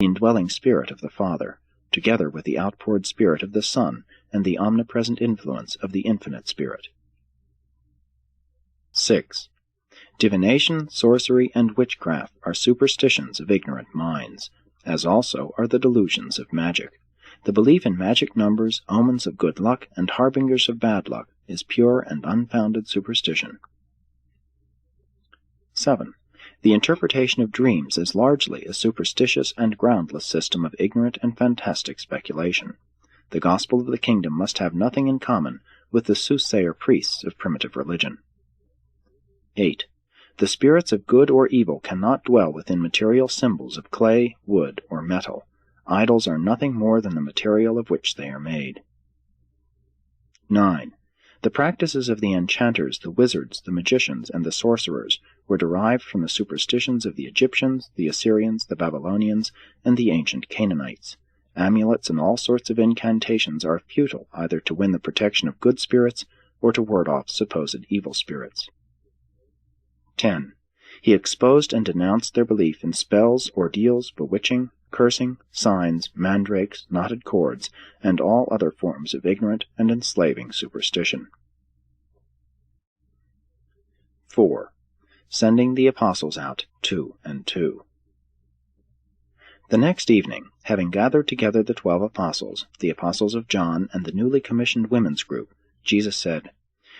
indwelling Spirit of the Father, together with the outpoured Spirit of the Son and the omnipresent influence of the Infinite Spirit. 6. Divination, sorcery, and witchcraft are superstitions of ignorant minds, as also are the delusions of magic. The belief in magic numbers, omens of good luck, and harbingers of bad luck is pure and unfounded superstition. 7. The interpretation of dreams is largely a superstitious and groundless system of ignorant and fantastic speculation. The gospel of the kingdom must have nothing in common with the soothsayer priests of primitive religion. 8. The spirits of good or evil cannot dwell within material symbols of clay, wood, or metal. Idols are nothing more than the material of which they are made. 9. The practices of the enchanters, the wizards, the magicians, and the sorcerers were derived from the superstitions of the Egyptians, the Assyrians, the Babylonians, and the ancient Canaanites. Amulets and all sorts of incantations are futile either to win the protection of good spirits or to ward off supposed evil spirits. 10. He exposed and denounced their belief in spells, ordeals, bewitching, cursing, signs, mandrakes, knotted cords, and all other forms of ignorant and enslaving superstition. 4. Sending the apostles out 2 and 2. The next evening, having gathered together the 12 apostles, the apostles of John, and the newly commissioned women's group, Jesus said,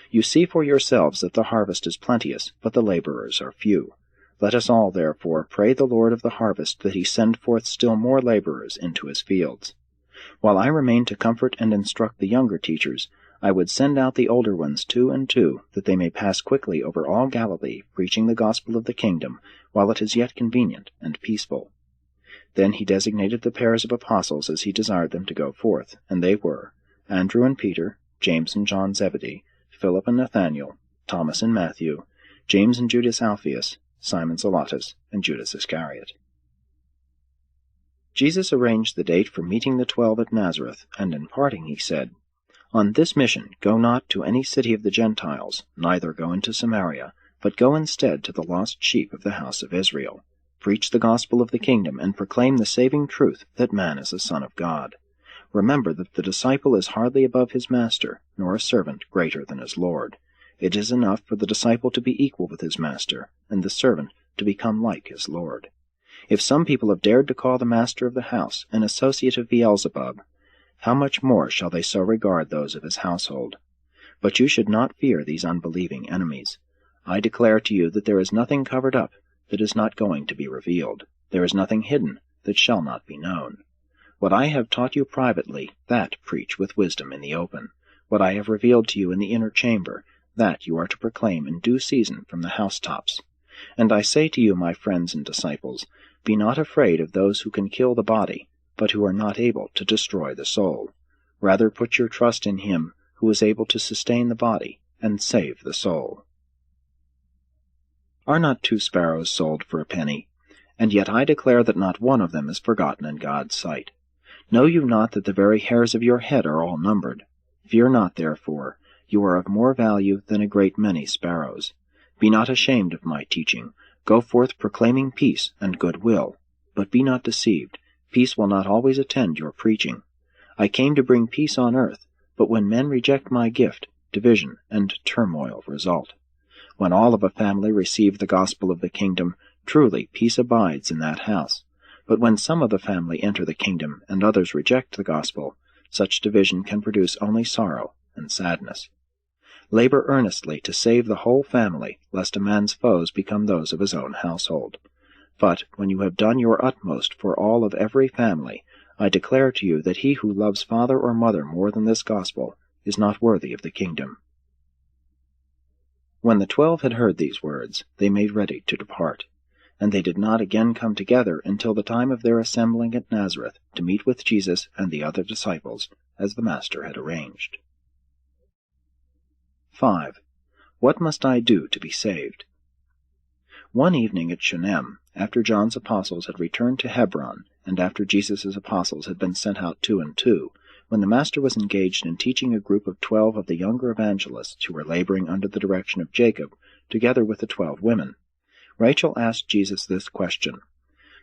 "You see for yourselves that the harvest is plenteous, but the laborers are few. Let us all, therefore, pray the Lord of the harvest that he send forth still more laborers into his fields. While I remain to comfort and instruct the younger teachers, I would send out the older ones 2 and 2, that they may pass quickly over all Galilee, preaching the gospel of the kingdom, while it is yet convenient and peaceful." Then he designated the pairs of apostles as he desired them to go forth, and they were Andrew and Peter, James and John Zebedee, Philip and Nathanael, Thomas and Matthew, James and Judas Alphaeus, Simon Zelotes, and Judas Iscariot. Jesus arranged the date for meeting the 12 at Nazareth, and in parting he said, "On this mission go not to any city of the Gentiles, neither go into Samaria, but go instead to the lost sheep of the house of Israel. Preach the gospel of the kingdom, and proclaim the saving truth that man is a son of God. Remember that the disciple is hardly above his master, nor a servant greater than his Lord. It is enough for the disciple to be equal with his master, and the servant to become like his Lord. If some people have dared to call the master of the house an associate of Beelzebub, how much more shall they so regard those of his household? But you should not fear these unbelieving enemies. I declare to you that there is nothing covered up that is not going to be revealed. There is nothing hidden that shall not be known. What I have taught you privately, that preach with wisdom in the open. What I have revealed to you in the inner chamber, that you are to proclaim in due season from the housetops. And I say to you, my friends and disciples, be not afraid of those who can kill the body, but who are not able to destroy the soul. Rather put your trust in him who is able to sustain the body and save the soul. Are not 2 sparrows sold for a penny? And yet I declare that not one of them is forgotten in God's sight. Know you not that the very hairs of your head are all numbered? Fear not, therefore, you are of more value than a great many sparrows. Be not ashamed of my teaching. Go forth proclaiming peace and goodwill. But be not deceived. Peace will not always attend your preaching. I came to bring peace on earth, but when men reject my gift, division and turmoil result. When all of a family receive the gospel of the kingdom, truly peace abides in that house. But when some of the family enter the kingdom and others reject the gospel, such division can produce only sorrow and sadness. Labor earnestly to save the whole family, lest a man's foes become those of his own household. But when you have done your utmost for all of every family, I declare to you that he who loves father or mother more than this gospel is not worthy of the kingdom." When the 12 had heard these words, they made ready to depart. And they did not again come together until the time of their assembling at Nazareth to meet with Jesus and the other disciples, as the Master had arranged. 5. What must I do to be saved? One evening at Shunem, after John's apostles had returned to Hebron, and after Jesus' apostles had been sent out 2 and 2, when the Master was engaged in teaching a group of 12 of the younger evangelists who were laboring under the direction of Jacob, together with the 12 women, Rachel asked Jesus this question,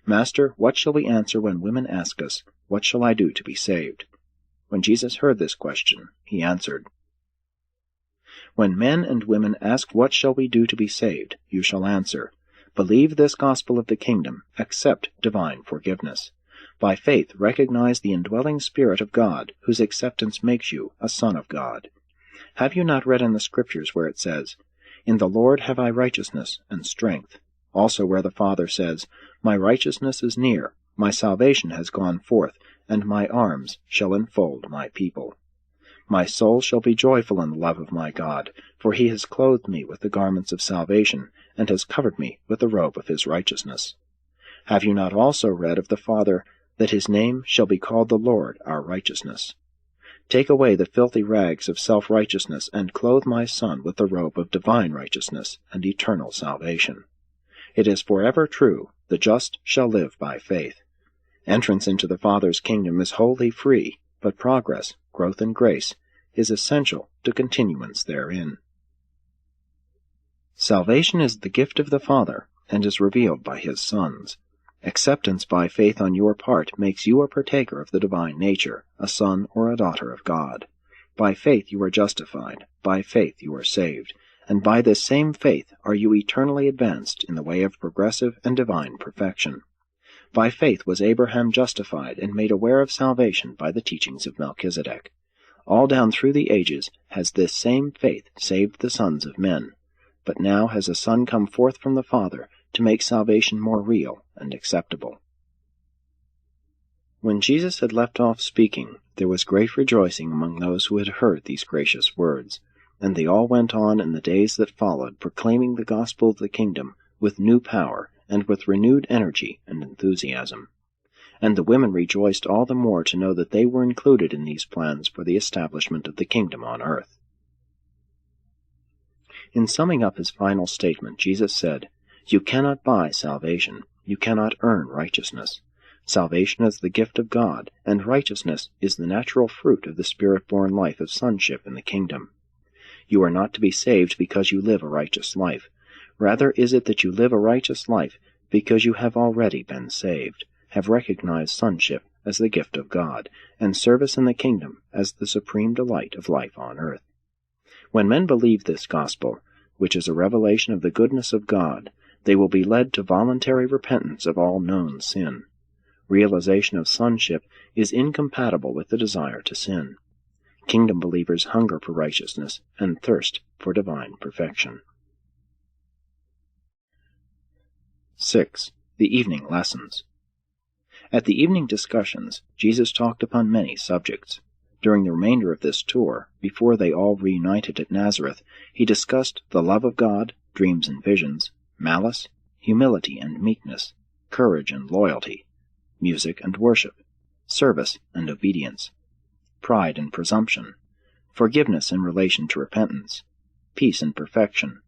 "Master, what shall we answer when women ask us, 'What shall I do to be saved?'" When Jesus heard this question, he answered, "When men and women ask, 'What shall we do to be saved?' you shall answer, 'Believe this gospel of the kingdom, accept divine forgiveness. By faith recognize the indwelling Spirit of God, whose acceptance makes you a son of God.' Have you not read in the Scriptures where it says, 'In the Lord have I righteousness and strength'? Also where the Father says, 'My righteousness is near, my salvation has gone forth, and my arms shall enfold my people. My soul shall be joyful in the love of my God, for he has clothed me with the garments of salvation, and has covered me with the robe of his righteousness.' Have you not also read of the Father, that his name shall be called the Lord our righteousness? Take away the filthy rags of self-righteousness, and clothe my Son with the robe of divine righteousness and eternal salvation. It is forever true, the just shall live by faith. Entrance into the Father's kingdom is wholly free, but progress, growth in grace, is essential to continuance therein. Salvation is the gift of the Father, and is revealed by his sons. Acceptance by faith on your part makes you a partaker of the divine nature, a son or a daughter of God. By faith you are justified, by faith you are saved, and by this same faith are you eternally advanced in the way of progressive and divine perfection. By faith was Abraham justified and made aware of salvation by the teachings of Melchizedek. All down through the ages has this same faith saved the sons of men, but now has a Son come forth from the Father to make salvation more real and acceptable. When Jesus had left off speaking, there was great rejoicing among those who had heard these gracious words, and they all went on in the days that followed, proclaiming the gospel of the kingdom with new power and with renewed energy and enthusiasm. And the women rejoiced all the more to know that they were included in these plans for the establishment of the kingdom on earth. In summing up his final statement, Jesus said, "You cannot buy salvation. You cannot earn righteousness. Salvation is the gift of God, and righteousness is the natural fruit of the Spirit-born life of sonship in the kingdom. You are not to be saved because you live a righteous life. Rather is it that you live a righteous life because you have already been saved, have recognized sonship as the gift of God, and service in the kingdom as the supreme delight of life on earth. When men believe this gospel, which is a revelation of the goodness of God, they will be led to voluntary repentance of all known sin. Realization of sonship is incompatible with the desire to sin. Kingdom believers hunger for righteousness and thirst for divine perfection. 6. The Evening Lessons. At the evening discussions, Jesus talked upon many subjects. During the remainder of this tour, before they all reunited at Nazareth, he discussed the love of God, dreams and visions, malice, humility and meekness, courage and loyalty, music and worship, service and obedience, pride and presumption, forgiveness in relation to repentance, peace and perfection,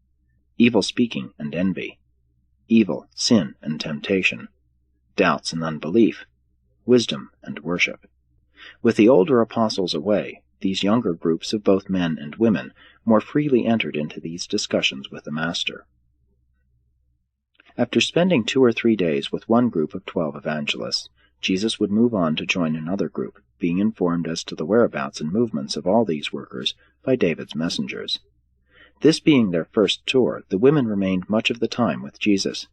evil speaking and envy, evil, sin and temptation, doubts and unbelief, wisdom and worship. With the older apostles away, these younger groups of both men and women more freely entered into these discussions with the Master. After spending 2 or 3 days with one group of 12 evangelists, Jesus would move on to join another group, being informed as to the whereabouts and movements of all these workers by David's messengers. This being their first tour, the women remained much of the time with Jesus.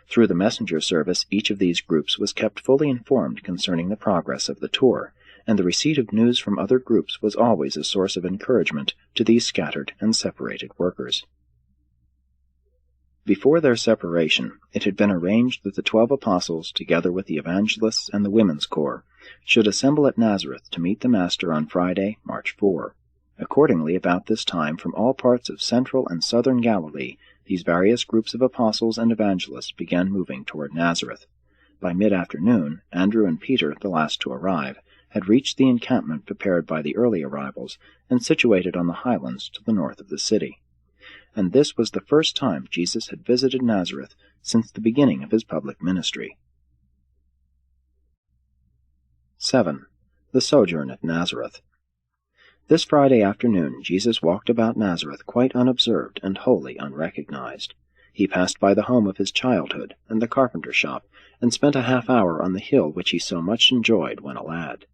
Through the messenger service, each of these groups was kept fully informed concerning the progress of the tour, and the receipt of news from other groups was always a source of encouragement to these scattered and separated workers. Before their separation, it had been arranged that the 12 apostles, together with the evangelists and the women's corps, should assemble at Nazareth to meet the Master on Friday, March 4. Accordingly, about this time, from all parts of central and southern Galilee, these various groups of apostles and evangelists began moving toward Nazareth. By mid-afternoon, Andrew and Peter, the last to arrive, had reached the encampment prepared by the early arrivals and situated on the highlands to the north of the city. And this was the first time Jesus had visited Nazareth since the beginning of his public ministry. 7. The Sojourn at Nazareth. This Friday afternoon Jesus walked about Nazareth quite unobserved and wholly unrecognized. He passed by the home of his childhood, and the carpenter shop, and spent a half hour on the hill which he so much enjoyed when a lad.